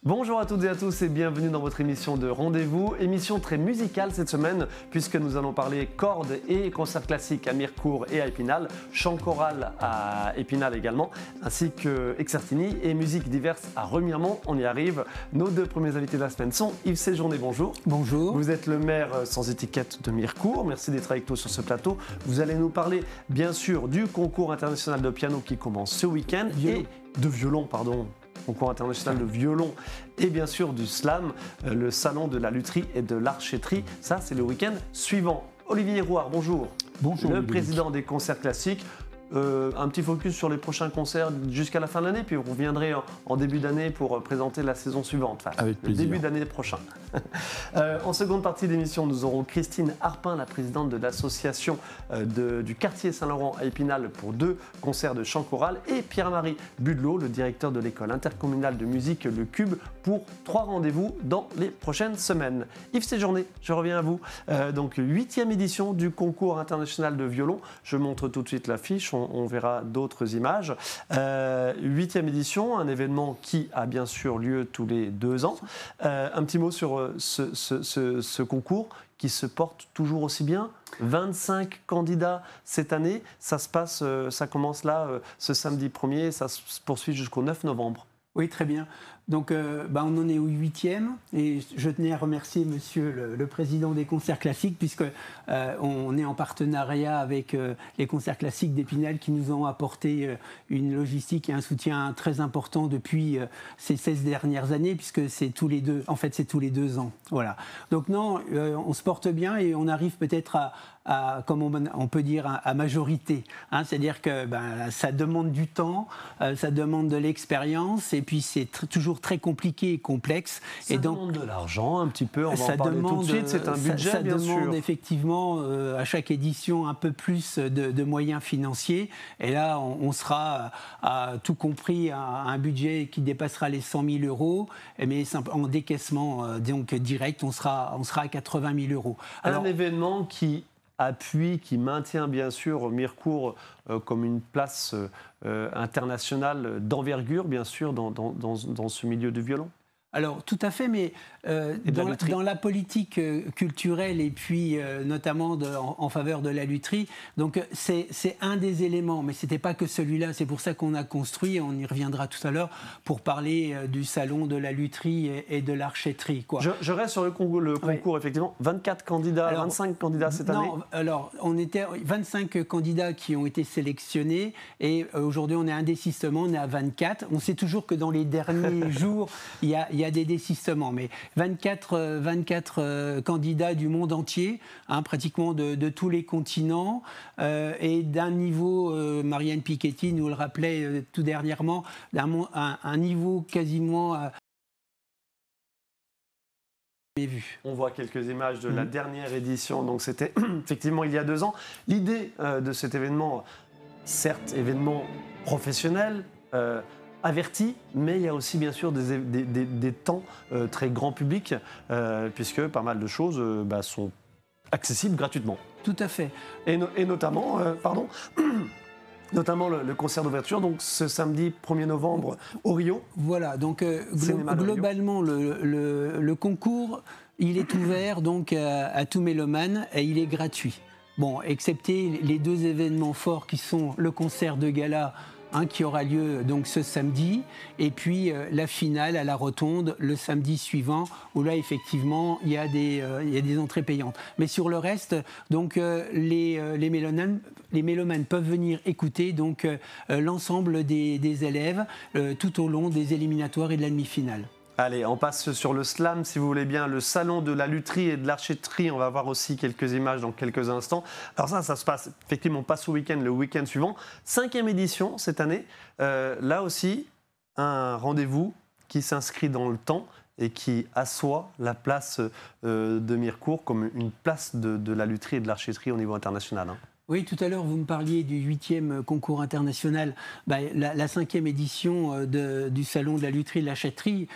Bonjour à toutes et à tous et bienvenue dans votre émission de Rendez-vous. Émission très musicale cette semaine puisque nous allons parler cordes et concerts classiques à Mirecourt et à Épinal, chant choral à Épinal également, ainsi que Exertigny et musiques diverses à Remiremont. On y arrive. Nos deux premiers invités de la semaine sont Yves Séjourné, bonjour. Bonjour. Vous êtes le maire sans étiquette de Mirecourt. Merci d'être avec nous sur ce plateau. Vous allez nous parler bien sûr du concours international de piano qui commence ce week-end et de violon, pardon. Concours international de violon et bien sûr du slam, le salon de la lutherie et de l'archéterie. Ça, c'est le week-end suivant. Olivier Rouard, bonjour. Bonjour. Le président des concerts classiques. Un petit focus sur les prochains concerts jusqu'à la fin de l'année, puis vous reviendrez en début d'année pour présenter la saison suivante, enfin, avec plaisir. Le début d'année prochain. En seconde partie d'émission, nous aurons Christine Harpin, la présidente de l'association du quartier Saint-Laurent à Épinal pour 2 concerts de chant choral, et Pierre-Marie Budelot, le directeur de l'école intercommunale de musique Le Cube, pour 3 rendez-vous dans les prochaines semaines. Yves Séjourné, je reviens à vous. Donc 8e édition du concours international de violon. Je montre tout de suite l'affiche. On verra d'autres images. 8e édition, un événement qui a bien sûr lieu tous les 2 ans. Un petit mot sur ce concours qui se porte toujours aussi bien. 25 candidats cette année. Ça se passe, ça commence là ce samedi 1er, ça se poursuit jusqu'au 9 novembre. Oui, très bien. Donc, on en est au 8e et je tenais à remercier Monsieur le Président des concerts classiques puisque on est en partenariat avec les concerts classiques d'Épinal qui nous ont apporté une logistique et un soutien très important depuis ces 16 dernières années puisque c'est tous les 2 ans. Voilà. Donc non, on se porte bien et on arrive peut-être comme on peut dire, à majorité. Hein, c'est-à-dire que ça demande du temps, ça demande de l'expérience et puis c'est toujours très compliqué et complexe. Ça demande de l'argent un petit peu, on va en parler tout de suite, c'est un budget bien sûr. Ça demande effectivement à chaque édition un peu plus de moyens financiers et là on sera tout compris à un budget qui dépassera les 100 000 euros, mais en décaissement donc direct on sera à 80 000 euros. Alors, un événement qui appuie, qui maintient bien sûr Mirecourt comme une place internationale d'envergure, bien sûr, dans ce milieu du violon. Alors, tout à fait, mais dans la politique culturelle et puis notamment en faveur de la lutherie, donc c'est un des éléments, mais ce n'était pas que celui-là. C'est pour ça qu'on a construit, on y reviendra tout à l'heure, pour parler du salon de la lutherie et de l'archéterie. Je reste sur le concours, effectivement. 24 candidats, 25 candidats cette année. Non, alors on était 25 candidats qui ont été sélectionnés et aujourd'hui on est à un désistement, on est à 24. On sait toujours que dans les derniers jours, il y a des désistements, mais 24 candidats du monde entier, hein, pratiquement de tous les continents, et d'un niveau, Marianne Piketty nous le rappelait tout dernièrement, un niveau quasiment vu. On voit quelques images de la dernière édition, donc c'était effectivement il y a 2 ans. L'idée de cet événement, certes événement professionnel, averti, mais il y a aussi bien sûr des temps très grand public, puisque pas mal de choses sont accessibles gratuitement. Tout à fait. Et notamment, notamment le concert d'ouverture, donc ce samedi 1er novembre au Rio. Voilà, donc globalement le concours, il est ouvert donc à tout mélomane et il est gratuit. Bon, excepté les 2 événements forts qui sont le concert de gala, qui aura lieu donc ce samedi, et puis la finale à la Rotonde le samedi suivant, où là effectivement il y a des entrées payantes. Mais sur le reste, donc les mélomanes peuvent venir écouter donc l'ensemble des élèves tout au long des éliminatoires et de la demi-finale. Allez, on passe sur le slam, si vous voulez bien, le salon de la lutherie et de l'archéterie. On va voir aussi quelques images dans quelques instants. Alors ça se passe effectivement pas ce week-end, le week-end suivant. 5e édition cette année. Là aussi, un rendez-vous qui s'inscrit dans le temps et qui assoit la place de Mirecourt comme une place de la lutherie et de l'archéterie au niveau international. Oui, tout à l'heure, vous me parliez du 8e concours international. La 5e édition du Salon de la lutherie et de la chartrerie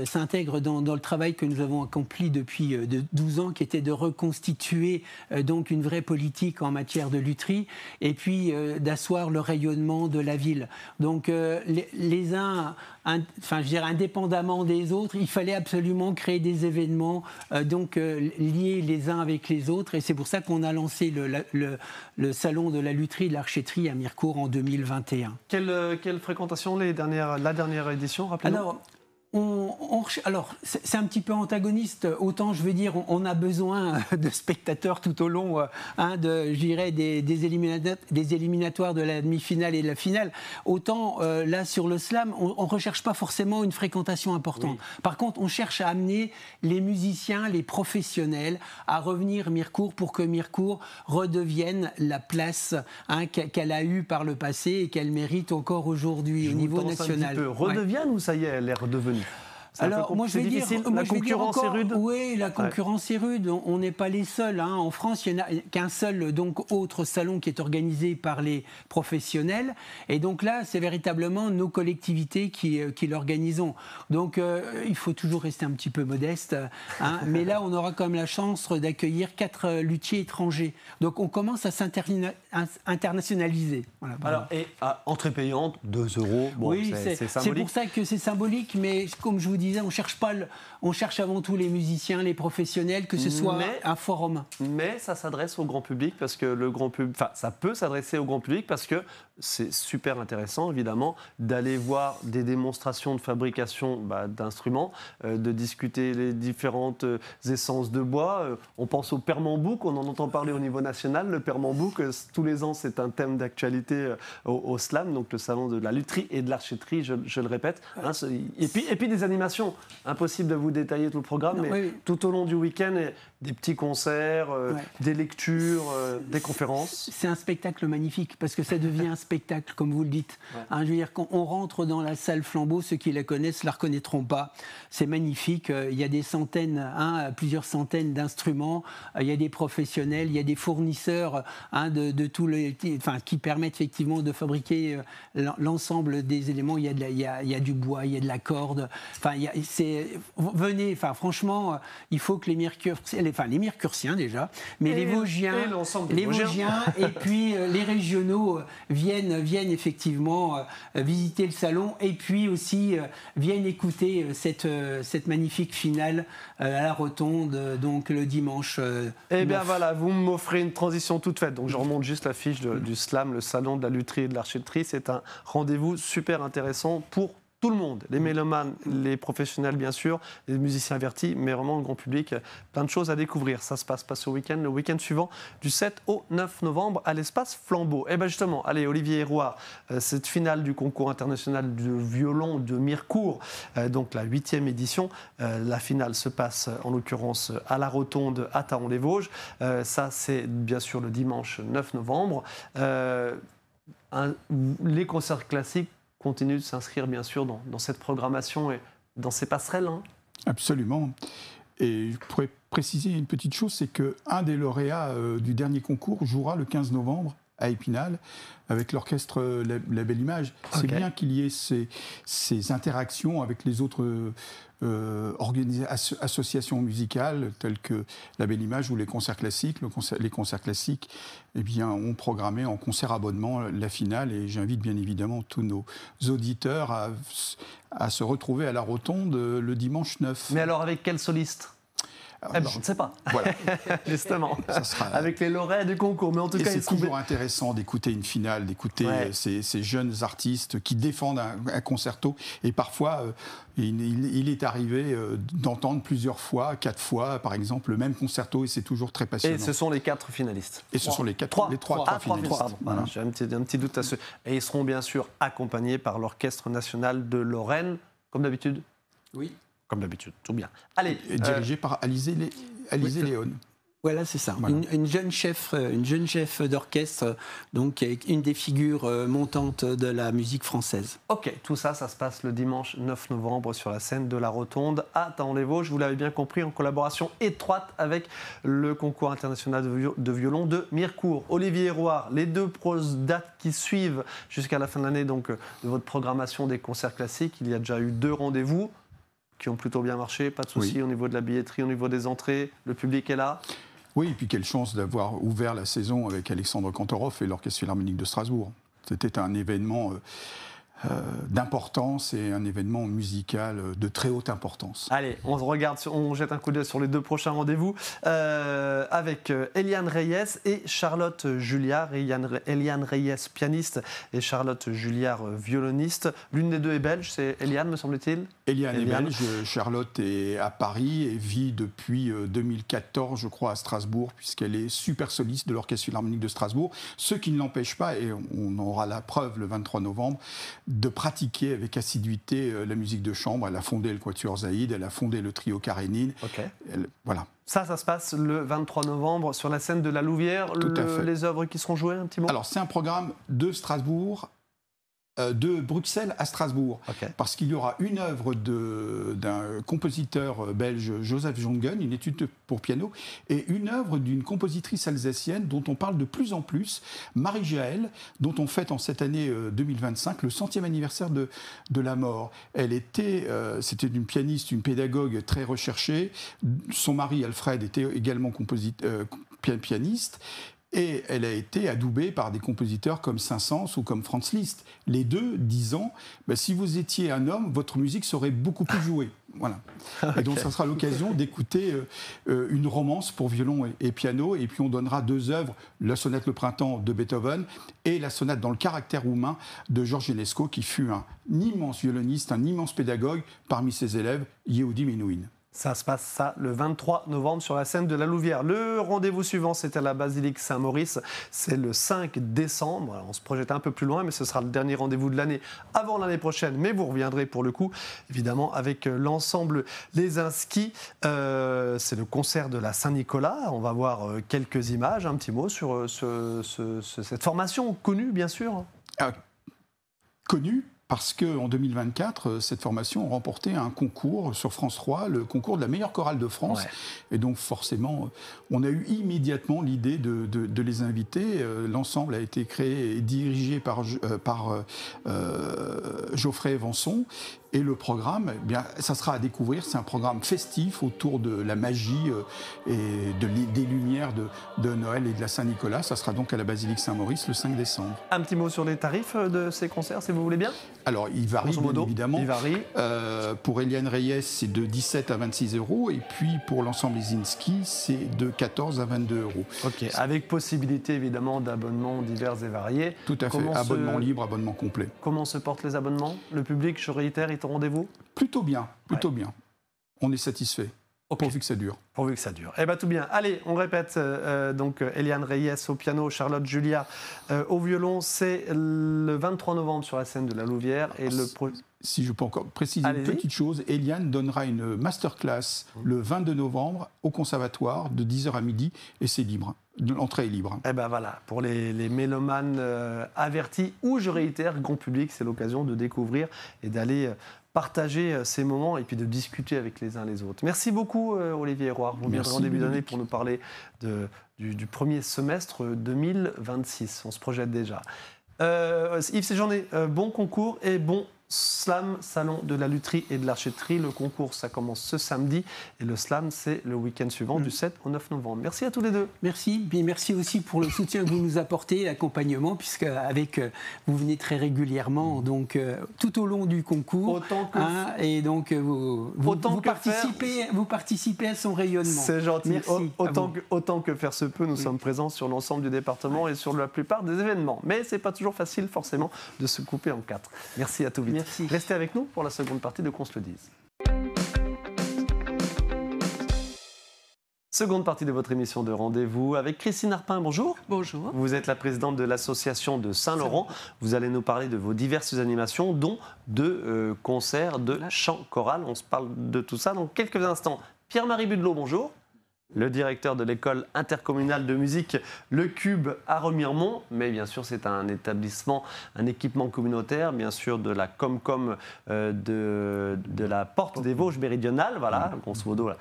s'intègre dans le travail que nous avons accompli depuis 12 ans, qui était de reconstituer donc une vraie politique en matière de lutherie et puis d'asseoir le rayonnement de la ville. Donc les uns, je dirais indépendamment des autres, il fallait absolument créer des événements liés les uns avec les autres, et c'est pour ça qu'on a lancé le salon de la lutherie et de l'archéterie à Mirecourt en 2021. Quelle fréquentation la dernière édition, rappelez-nous? Alors, c'est un petit peu antagoniste. Autant, je veux dire, on a besoin de spectateurs tout au long, je dirais, des éliminatoires de la demi-finale et de la finale. Autant, là, sur le slam, on ne recherche pas forcément une fréquentation importante. Oui. Par contre, on cherche à amener les musiciens, les professionnels, à revenir Mirecourt pour que Mirecourt redevienne la place qu'elle a eue par le passé et qu'elle mérite encore aujourd'hui au niveau national. Un petit peu. Redevienne ou ça y est, elle est redevenue? Alors, moi je vais dire, la concurrence est rude. Oui, la concurrence est rude. On n'est pas les seuls. En France, il n'y en a qu'un seul autre salon qui est organisé par les professionnels. Et donc là, c'est véritablement nos collectivités qui l'organisons. Donc, il faut toujours rester un petit peu modeste. Mais là, on aura quand même la chance d'accueillir 4 luthiers étrangers. Donc, on commence à s'internationaliser. Voilà, alors, et entrée payante, 2 €. Bon, oui, c'est symbolique. C'est pour ça que c'est symbolique. Mais comme je vous disais, on cherche avant tout les musiciens, les professionnels, que ce soit un forum. Mais ça s'adresse au grand public parce que ça peut s'adresser au grand public parce que c'est super intéressant, évidemment, d'aller voir des démonstrations de fabrication d'instruments, de discuter les différentes essences de bois. On pense au Permambouc, on en entend parler au niveau national. Le Permambouc, tous les ans, c'est un thème d'actualité au SLAM, donc le salon de la lutherie et de l'archéterie, je le répète. Et puis des animations. Impossible de vous détailler tout le programme, mais tout au long du week-end, des petits concerts, des lectures, des conférences. C'est un spectacle magnifique, parce que ça devient un spectacle, comme vous le dites. Je veux dire, quand on rentre dans la salle Flambeau, ceux qui la connaissent ne la reconnaîtront pas. C'est magnifique. Il y a des centaines, plusieurs centaines d'instruments. Il y a des professionnels, il y a des fournisseurs de tout qui permettent effectivement de fabriquer l'ensemble des éléments. Il y a du bois, il y a de la corde. Venez, franchement, il faut que les Mircursiens déjà, mais les Vosgiens et puis les régionaux viennent effectivement visiter le salon et puis aussi viennent écouter cette magnifique finale à la Rotonde, donc le dimanche. Eh bien voilà, vous m'offrez une transition toute faite. Donc je remonte juste la fiche du SLAM, le salon de la lutherie et de l'archéterie. C'est un rendez-vous super intéressant pour tout le monde, les mélomanes, les professionnels bien sûr, les musiciens avertis, mais vraiment le grand public, plein de choses à découvrir. Ça se passe pas ce week-end, le week-end suivant, du 7 au 9 novembre, à l'espace Flambeau. Et bien justement, allez, Olivier Hérouard, cette finale du concours international de violon de Mirecourt, donc la 8e édition, la finale se passe en l'occurrence à la Rotonde à Thaon-les-Vosges. Ça, c'est bien sûr le dimanche 9 novembre. Les concerts classiques continue de s'inscrire bien sûr dans cette programmation et dans ces passerelles. Absolument. Et je pourrais préciser une petite chose, c'est qu'un des lauréats du dernier concours jouera le 15 novembre à Épinal avec l'orchestre La Belle Image. C'est bien qu'il y ait ces interactions avec les autres associations musicales telles que La Belle Image ou les concerts classiques. Les concerts classiques ont programmé en concert abonnement la finale et j'invite bien évidemment tous nos auditeurs à se retrouver à la Rotonde le dimanche 9. Mais alors avec quel soliste ? On ne sait pas. Voilà. Justement, avec les lauréats du concours. Mais en tout cas, c'est toujours intéressant d'écouter une finale, d'écouter ces jeunes artistes qui défendent un concerto. Et parfois, il est arrivé d'entendre plusieurs fois, 4 fois, par exemple, le même concerto, et c'est toujours très passionnant. Et ce sont les 4 finalistes. Et ce sont les 3 finalistes. Pardon. Voilà. J'ai un petit doute à ce. Et ils seront bien sûr accompagnés par l'Orchestre national de Lorraine, comme d'habitude. Oui. Comme d'habitude, tout bien. Allez, dirigé par Alizé Léon. Voilà, c'est ça. Voilà. Une jeune chef d'orchestre, donc une des figures montantes de la musique française. Ok, tout ça, ça se passe le dimanche 9 novembre sur la scène de la Rotonde à Thaon-les-Vosges. Vous l'avez bien compris, en collaboration étroite avec le concours international de violon de Mirecourt. Olivier Roire, les 2 dates qui suivent jusqu'à la fin de l'année donc, de votre programmation des concerts classiques. Il y a déjà eu 2 rendez-vous qui ont plutôt bien marché, pas de souci au niveau de la billetterie, au niveau des entrées, le public est là. Oui, et puis quelle chance d'avoir ouvert la saison avec Alexandre Kantorov et l'Orchestre Philharmonique de Strasbourg. C'était un événement d'importance et un événement musical de très haute importance. Allez, on jette un coup d'œil sur les 2 prochains rendez-vous avec Eliane Reyes et Charlotte Julliard. Eliane Reyes, pianiste, et Charlotte Julliard, violoniste. L'une des 2 est belge, c'est Eliane, me semble-t-il. Eliane est belge, Charlotte est à Paris et vit depuis 2014, je crois, à Strasbourg, puisqu'elle est super soliste de l'Orchestre Philharmonique de Strasbourg. Ce qui ne l'empêche pas, et on aura la preuve le 23 novembre, de pratiquer avec assiduité la musique de chambre. Elle a fondé le Quatuor Zaïd, elle a fondé le trio Karénine. Okay. Voilà. Ça se passe le 23 novembre sur la scène de la Louvière. Tout à fait. Les œuvres qui seront jouées, un petit mot. Alors, c'est un programme de Strasbourg, de Bruxelles à Strasbourg, parce qu'il y aura une œuvre d'un compositeur belge, Joseph Jongen, une étude pour piano, et une œuvre d'une compositrice alsacienne dont on parle de plus en plus, Marie Jaël, dont on fête en cette année 2025 le 100e anniversaire de la mort. C'était une pianiste, une pédagogue très recherchée. Son mari, Alfred, était également pianiste. Et elle a été adoubée par des compositeurs comme Saint-Saëns ou comme Franz Liszt. Les 2 disant, si vous étiez un homme, votre musique serait beaucoup plus jouée. Voilà. Et donc, ça sera l'occasion d'écouter une romance pour violon et piano. Et puis, on donnera 2 œuvres, la sonate Le Printemps de Beethoven et la sonate dans le caractère roumain de Georges Enesco, qui fut un immense violoniste, un immense pédagogue parmi ses élèves, Yehudi Menuhin. Ça se passe le 23 novembre sur la scène de la Louvière. Le rendez-vous suivant, c'est à la basilique Saint-Maurice. C'est le 5 décembre. Alors, on se projette un peu plus loin, mais ce sera le dernier rendez-vous de l'année avant l'année prochaine. Mais vous reviendrez pour le coup, évidemment, avec l'ensemble Les Insquis. C'est le concert de la Saint-Nicolas. On va voir quelques images, un petit mot sur cette formation connue, bien sûr. Connue. Parce qu'en 2024, cette formation a remporté un concours sur France 3, le concours de la meilleure chorale de France. Ouais. Et donc forcément, on a eu immédiatement l'idée de les inviter. L'ensemble a été créé et dirigé par Geoffrey Vanson. Et le programme, eh bien, ça sera à découvrir. C'est un programme festif autour de la magie et des lumières de Noël et de la Saint-Nicolas. Ça sera donc à la basilique Saint-Maurice le 5 décembre. Un petit mot sur les tarifs de ces concerts, si vous voulez bien. Alors, il varie, bien évidemment. Il varie. Pour Eliane Reyes, c'est de 17 à 26 €. Et puis, pour l'ensemble Les Insquis, c'est de 14 à 22 €. OK. Avec possibilité, évidemment, d'abonnements divers et variés. Tout à fait. Abonnement libre, abonnement complet. Comment se portent les abonnements? Le public, je réitère, est au rendez-vous? Plutôt bien. Bien. On est satisfait. Okay. Pourvu que ça dure. Pourvu que ça dure. Eh bien, tout bien. Allez, on répète. Donc, Eliane Reyes au piano, Charlotte Julliard au violon. C'est le 23 novembre sur la scène de la Louvière. Et si je peux encore préciser une petite chose, Eliane donnera une masterclass le 22 novembre au Conservatoire de 10h à midi et c'est libre. L'entrée est libre. Eh bien voilà, pour les mélomanes avertis ou, je réitère, grand public, c'est l'occasion de découvrir et d'aller partager ces moments et puis de discuter avec les uns les autres. Merci beaucoup Olivier Roire. Vous viendrez en début d'année pour nous parler du premier semestre 2026. On se projette déjà. Yves Séjourné, bon concours et bon slam, salon de la lutherie et de l'archéterie. Le concours, ça commence ce samedi et le slam, c'est le week-end suivant du 7 au 9 novembre. Merci à tous les deux. Merci. Et merci aussi pour le soutien que vous nous apportez, l'accompagnement, puisque vous venez très régulièrement, donc tout au long du concours. Et donc vous participez à son rayonnement. C'est gentil. Merci. Autant que faire se peut, nous sommes présents sur l'ensemble du département et sur la plupart des événements. Mais c'est pas toujours facile, forcément, de se couper en 4. Merci à tous. Merci. Restez avec nous pour la seconde partie de Qu'on se le dise. Seconde partie de votre émission de rendez-vous avec Christine Arpin. Bonjour. Bonjour. Vous êtes la présidente de l'association de Saint-Laurent. Vous allez nous parler de vos diverses animations, dont de concerts de chant choral. On se parle de tout ça dans quelques instants. Pierre-Marie Budelot, bonjour. le directeur de l'école intercommunale de musique Le Cube à Remiremont. Mais bien sûr, c'est un établissement, un équipement communautaire, bien sûr, de la Comcom de la Porte des Vosges méridionales, voilà, grosso modo, là.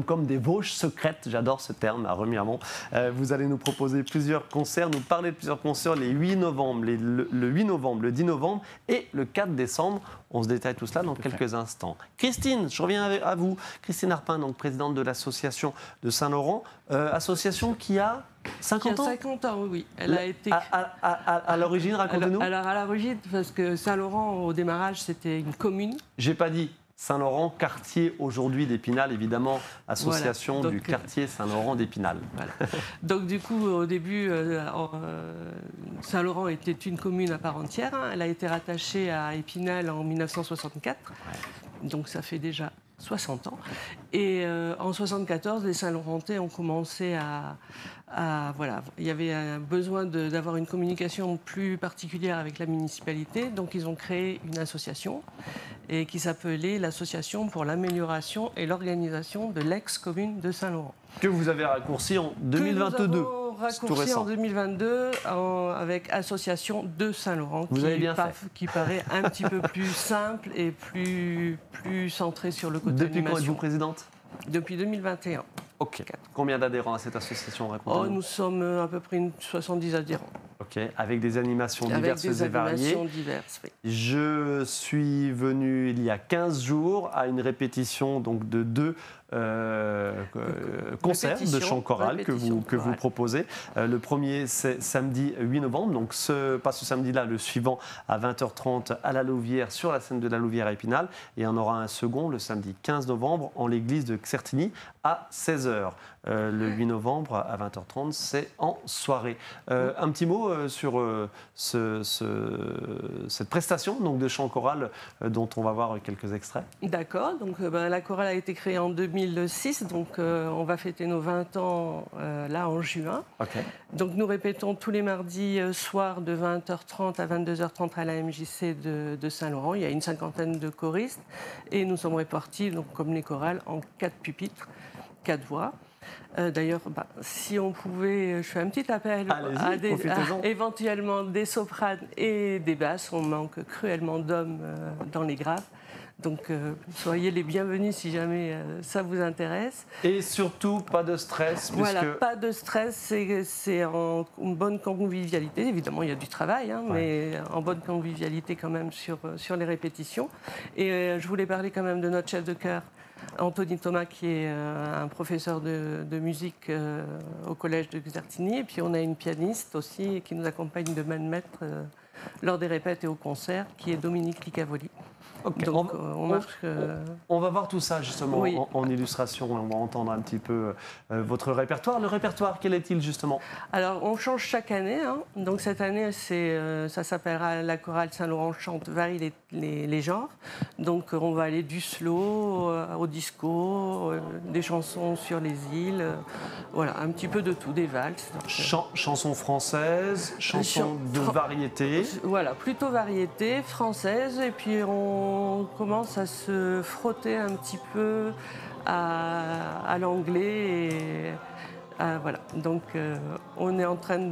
Comme des Vosges secrètes, j'adore ce terme, à Remiremont. Vous allez nous proposer plusieurs concerts, nous parler de plusieurs concerts le 8 novembre, le 8 novembre, le 10 novembre et le 4 décembre. On se détaille tout cela dans quelques instants. Christine, je reviens à vous. Christine Arpin, donc présidente de l'association de Saint-Laurent, association qui a 50 ans. 50 ans, oui. Elle a été... À l'origine, racontez-nous. Alors à l'origine, parce que Saint-Laurent, au démarrage, c'était une commune. J'ai pas dit Saint-Laurent, quartier aujourd'hui d'Épinal, évidemment, association voilà. Donc, du quartier Saint-Laurent d'Épinal. Voilà. Donc du coup, au début, Saint-Laurent était une commune à part entière. Hein. Elle a été rattachée à Épinal en 1964. Ouais. Donc ça fait déjà 60 ans. Et en 1974, les Saint-Laurentais ont commencé voilà, il y avait un besoin d'avoir une communication plus particulière avec la municipalité. Donc ils ont créé une association et qui s'appelait l'Association pour l'amélioration et l'organisation de l'ex-commune de Saint-Laurent. Que vous avez raccourci en 2022. Que nous avons raccourci en 2022 avec Association de Saint-Laurent, qui paraît un petit peu plus simple et plus centré sur le côté Depuis quand êtes-vous présidente ? Depuis 2021. Ok. Combien d'adhérents à cette association ? Nous sommes à peu près 70 adhérents. Ok, avec des animations diverses et variées. Diverses, oui. Je suis venu il y a 15 jours à une répétition donc, de 2 concerts de chant choral que vous proposez. Le premier, c'est samedi 8 novembre, donc pas ce samedi-là, le suivant à 20h30 à la Louvière, sur la scène de la Louvière à Épinal. Et on aura un second le samedi 15 novembre en l'église de Certigny à 16h. Le 8 novembre à 20h30, c'est en soirée. Un petit mot sur cette prestation donc, de chant choral dont on va voir quelques extraits. D'accord, donc la chorale a été créée en 2006, donc on va fêter nos 20 ans là en juin. Okay. Donc nous répétons tous les mardis soirs de 20h30 à 22h30 à la MJC de Saint-Laurent. Il y a une cinquantaine de choristes et nous sommes répartis, donc, comme les chorales, en 4 pupitres, 4 voix. D'ailleurs, si on pouvait, je fais un petit appel à éventuellement des sopranes et des basses. On manque cruellement d'hommes dans les graves. Donc, soyez les bienvenus si jamais ça vous intéresse. Et surtout, pas de stress. Voilà, pas de stress, c'est en bonne convivialité. Évidemment, il y a du travail, hein, mais en bonne convivialité quand même sur les répétitions. Et je voulais parler quand même de notre chef de chœur, Anthony Thomas, qui est un professeur de musique au collège de Certigny. Et puis on a une pianiste aussi qui nous accompagne de main de maître lors des répètes et au concert, qui est Dominique Licavoli. Okay. Donc, on va voir tout ça justement en illustration. On va entendre un petit peu votre répertoire. Le répertoire, quel est-il justement ? Alors, on change chaque année. Hein. Donc cette année, ça s'appellera la chorale Saint-Laurent chante varie les genres. Donc on va aller du slow au disco, des chansons sur les îles, voilà, un petit peu de tout, des valses. Chansons françaises, chansons de variété. Voilà, plutôt variété française. Et puis on commence à se frotter un petit peu à l'anglais. Et voilà, donc on est en train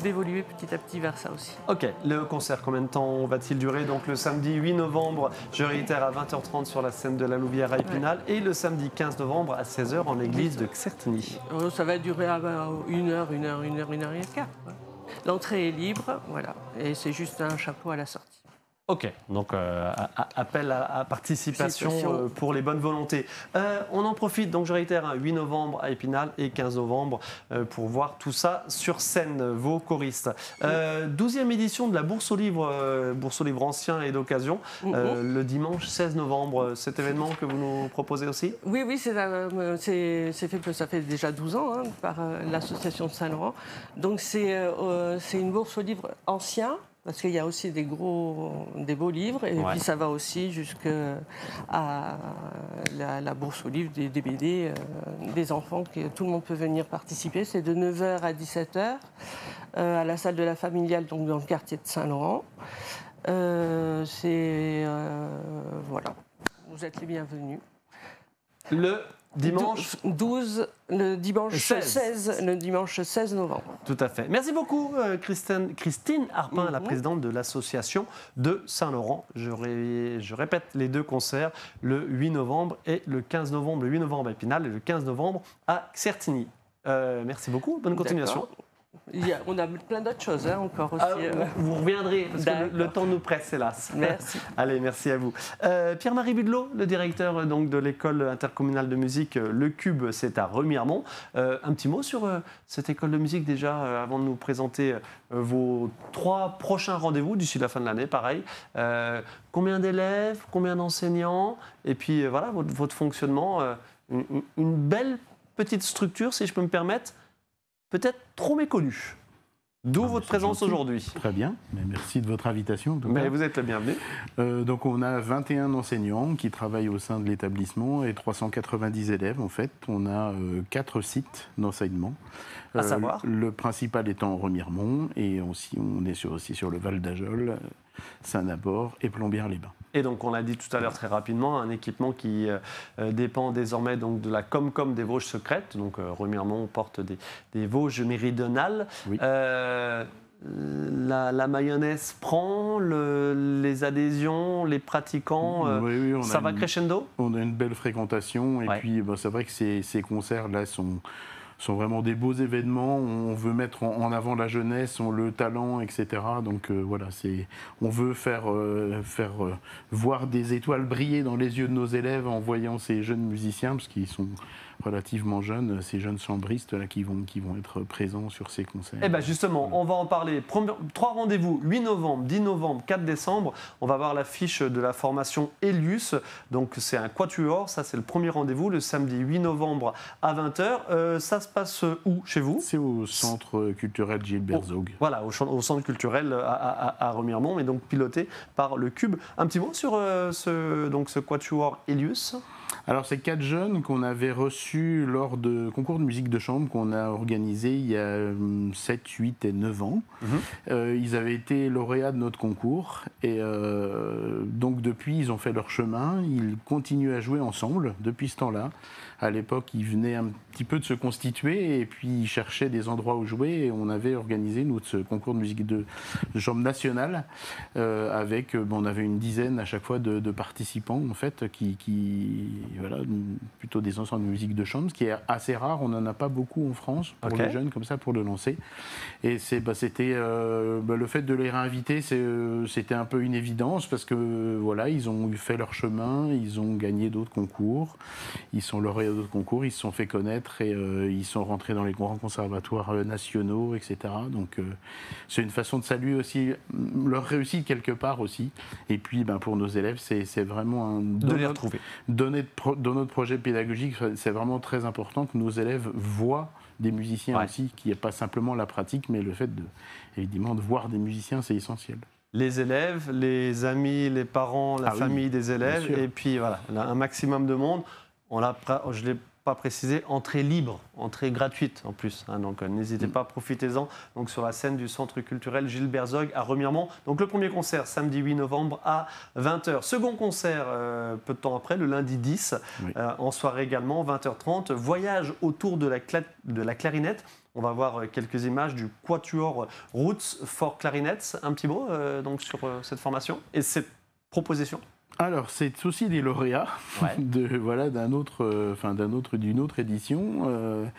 d'évoluer petit à petit vers ça aussi. Ok, le concert, combien de temps va-t-il durer ? Donc le samedi 8 novembre, je réitère, à 20h30 sur la scène de la Louvière à Épinal, et le samedi 15 novembre à 16h en l'église de Certigny. Ça va durer une heure et quart. L'entrée est libre, voilà, et c'est juste un chapeau à la sortie. Ok, donc appel à participation pour les bonnes volontés. On en profite, donc je réitère, 8 novembre à Épinal et 15 novembre pour voir tout ça sur scène, vos choristes. 12e édition de la Bourse aux livres anciens et d'occasion, le dimanche 16 novembre. Cet événement que vous nous proposez aussi ? Oui, ça fait déjà 12 ans hein, par l'association de Saint-Laurent. Donc c'est une bourse aux livres anciens. Parce qu'il y a aussi des beaux livres, et puis ça va aussi jusqu'à la bourse aux livres des BD, des enfants, que tout le monde peut venir participer. C'est de 9h à 17h, à la salle de la familiale, donc dans le quartier de Saint-Laurent. Voilà, vous êtes les bienvenus. Le Dimanche 12, le dimanche 16 novembre. Tout à fait. Merci beaucoup, Christine Harpin, la présidente de l'association de Saint-Laurent. Je répète les deux concerts, le 8 novembre et le 15 novembre. Le 8 novembre à Épinal et le 15 novembre à Certigny. Merci beaucoup. Bonne continuation. On a plein d'autres choses encore aussi. Vous reviendrez, parce que le temps nous presse, hélas. Merci. Allez, merci à vous. Pierre-Marie Budelot, le directeur donc, de l'école intercommunale de musique Le Cube, c'est à Remiremont. Un petit mot sur cette école de musique déjà, avant de nous présenter vos 3 prochains rendez-vous d'ici la fin de l'année, pareil. Combien d'élèves, combien d'enseignants, et puis voilà, votre fonctionnement. Une belle petite structure, si je peux me permettre, peut-être trop méconnue. D'où votre présence aujourd'hui. Très bien, merci de votre invitation. Mais vous êtes le bienvenu. Donc on a 21 enseignants qui travaillent au sein de l'établissement et 390 élèves en fait. On a 4 sites d'enseignement. À savoir le principal étant Remiremont et aussi, on est aussi sur le Val d'Ajol, Saint-Nabord et Plombières-les-Bains. Et donc, on l'a dit tout à l'heure très rapidement, un équipement qui dépend désormais donc, de la Comcom des Vosges secrètes. Donc, Remiremont porte des Vosges méridionales. Oui. La mayonnaise prend, les adhésions, les pratiquants, oui, ça va crescendo. On a une belle fréquentation et puis c'est vrai que ces concerts-là sont vraiment des beaux événements. On veut mettre en avant la jeunesse, le talent, etc. Donc voilà, on veut faire voir des étoiles briller dans les yeux de nos élèves en voyant ces jeunes musiciens, parce qu'ils sont relativement jeunes, ces jeunes chambristes là, qui vont être présents sur ces concerts. Eh bien justement, on va en parler. 3 rendez-vous, 8 novembre, 10 novembre, 4 décembre. On va voir l'affiche de la formation Elius. Donc c'est un quatuor, ça c'est le premier rendez-vous, le samedi 8 novembre à 20h. Ça se passe où chez vous? C'est au centre culturel Gilles Herzog. Voilà, au centre culturel à Remiremont, et donc piloté par le Cube. Un petit mot sur ce quatuor Elius? Alors, c'est 4 jeunes qu'on avait reçus lors de concours de musique de chambre qu'on a organisé il y a 7, 8 et 9 ans. Ils avaient été lauréats de notre concours et donc depuis, ils ont fait leur chemin. Ils continuent à jouer ensemble depuis ce temps-là. À l'époque, ils venaient un petit peu de se constituer et puis ils cherchaient des endroits où jouer. Et on avait organisé, nous, ce concours de musique de chambre nationale avec, on avait une dizaine à chaque fois de participants, en fait, voilà, plutôt des ensembles de musique de chambre, ce qui est assez rare. On n'en a pas beaucoup en France pour les jeunes, comme ça, pour le lancer. Et c'était le fait de les réinviter, c'était un peu une évidence parce que voilà, ils ont fait leur chemin, ils ont gagné d'autres concours, ils sont lauréats d'autres concours, ils se sont fait connaître et ils sont rentrés dans les grands conservatoires nationaux, etc. Donc c'est une façon de saluer aussi leur réussite quelque part aussi. Et puis pour nos élèves, c'est vraiment de les retrouver. Dans notre projet pédagogique, c'est vraiment très important que nos élèves voient des musiciens aussi, qu'il n'y ait pas simplement la pratique, mais le fait évidemment de voir des musiciens, c'est essentiel. Les élèves, les amis, les parents, la famille des élèves, et puis voilà, un maximum de monde. Je ne l'ai pas précisé, entrée libre, entrée gratuite en plus. Donc n'hésitez pas, profitez-en. Donc sur la scène du centre culturel Gilles Herzog à Remiremont. Donc le premier concert, samedi 8 novembre à 20h. Second concert, peu de temps après, le lundi 10, en soirée également, 20h30. Voyage autour de la clarinette. On va voir quelques images du Quatuor Roots for Clarinets. Un petit mot donc sur cette formation et cette proposition. Alors, c'est aussi des lauréats d'une autre édition.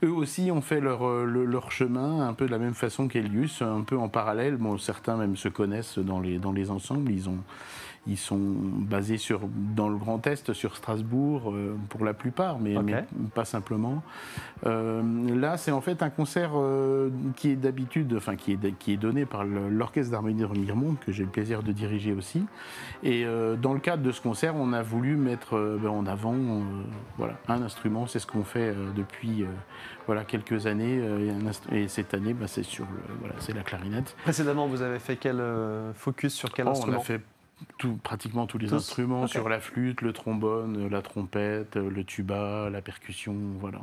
Eux aussi ont fait leur chemin un peu de la même façon qu'Elius, un peu en parallèle. Bon, certains même se connaissent dans les ensembles. Ils sont basés dans le Grand Est, sur Strasbourg, pour la plupart, mais pas simplement. Là, c'est en fait un concert qui est d'habitude, qui est donné par l'Orchestre d'harmonie de Remiremont, que j'ai le plaisir de diriger aussi. Et dans le cadre de ce concert, on a voulu mettre en avant un instrument. C'est ce qu'on fait depuis quelques années. Et cette année, c'est la clarinette. Précédemment, vous avez fait quel focus sur quel instrument? On a fait pratiquement tous les instruments, sur la flûte, le trombone, la trompette, le tuba, la percussion. Voilà,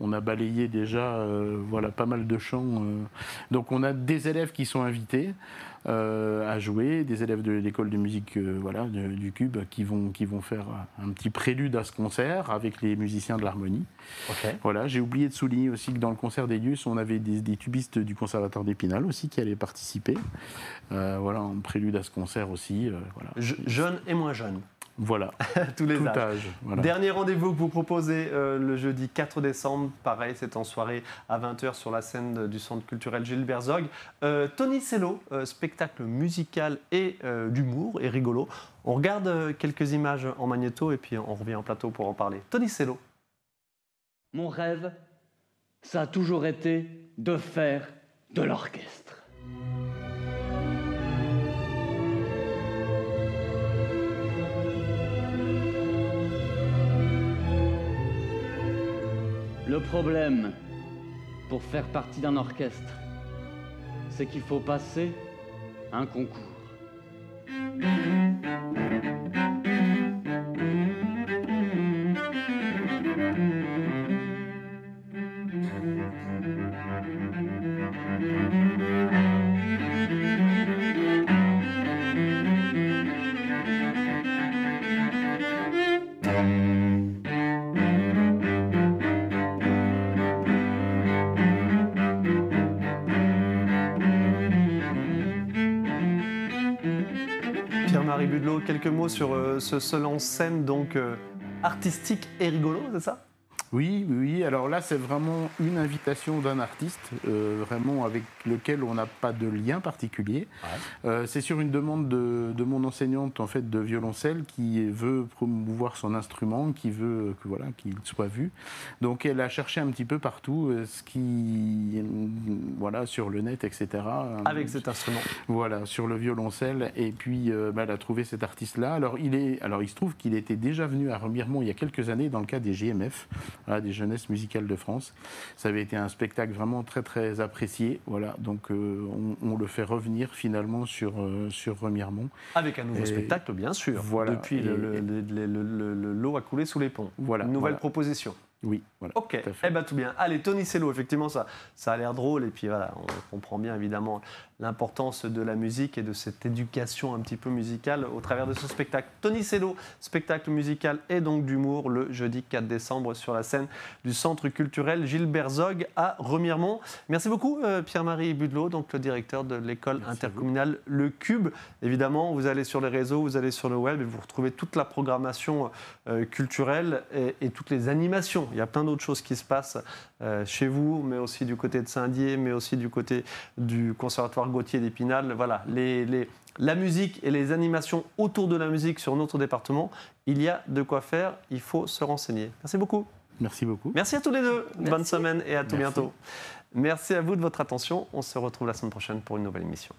on a balayé déjà pas mal de chants. Donc on a des élèves qui sont invités. à jouer, des élèves de l'école de musique voilà, du Cube qui vont faire un petit prélude à ce concert avec les musiciens de l'harmonie. Okay. Voilà, j'ai oublié de souligner aussi que dans le concert d'Elius, on avait des tubistes du Conservatoire d'Épinal aussi qui allaient participer. Voilà, en prélude à ce concert aussi. Voilà. Jeunes et moins jeunes. Voilà, tous les âges. Âge, voilà. Dernier rendez-vous que vous proposez le jeudi 4 décembre. Pareil, c'est en soirée à 20h sur la scène du Centre culturel Gilbert Zog. Tony Cello, spectacle musical et d'humour et rigolo. On regarde quelques images en magnéto et puis on revient en plateau pour en parler. Tony Cello. Mon rêve, ça a toujours été de faire de l'orchestre. Le problème, pour faire partie d'un orchestre, c'est qu'il faut passer un concours. Pierre-Marie Budelot, quelques mots sur ce seul en scène donc artistique et rigolo, c'est ça ? Oui. Alors là, c'est vraiment une invitation d'un artiste, vraiment avec lequel on n'a pas de lien particulier. Ouais. C'est sur une demande de mon enseignante en fait de violoncelle qui veut promouvoir son instrument, qui veut qu'il soit vu. Donc elle a cherché un petit peu partout sur le net, etc. Avec cet instrument. Voilà, sur le violoncelle. Et puis elle a trouvé cet artiste-là. Alors il se trouve qu'il était déjà venu à Remiremont il y a quelques années dans le cadre des JMF. Voilà, des Jeunesses musicales de France. Ça avait été un spectacle vraiment très très apprécié. Voilà, donc on le fait revenir finalement sur Remiremont. Avec un nouveau spectacle, bien sûr. Voilà. Depuis l'eau a coulé sous les ponts. Voilà. Une nouvelle proposition. Oui, voilà. Ok, tout bien. Allez, Tony Cello, effectivement, ça a l'air drôle. Et puis voilà, on comprend bien évidemment l'importance de la musique et de cette éducation un petit peu musicale au travers de ce spectacle. Tony Cello, spectacle musical et donc d'humour le jeudi 4 décembre sur la scène du Centre culturel Gilbert Zog à Remiremont. Merci beaucoup Pierre-Marie Budelot, donc le directeur de l'école intercommunale Le Cube. Évidemment, vous allez sur les réseaux, vous allez sur le web et vous retrouvez toute la programmation culturelle et toutes les animations. Il y a plein d'autres choses qui se passent chez vous, mais aussi du côté de Saint-Dié, mais aussi du côté du Conservatoire Gauthier d'Épinal. Voilà, la musique et les animations autour de la musique sur notre département, il y a de quoi faire, il faut se renseigner. Merci beaucoup. Merci beaucoup. Merci à tous les deux. Merci. Bonne semaine et à tout bientôt. Merci à vous de votre attention. On se retrouve la semaine prochaine pour une nouvelle émission.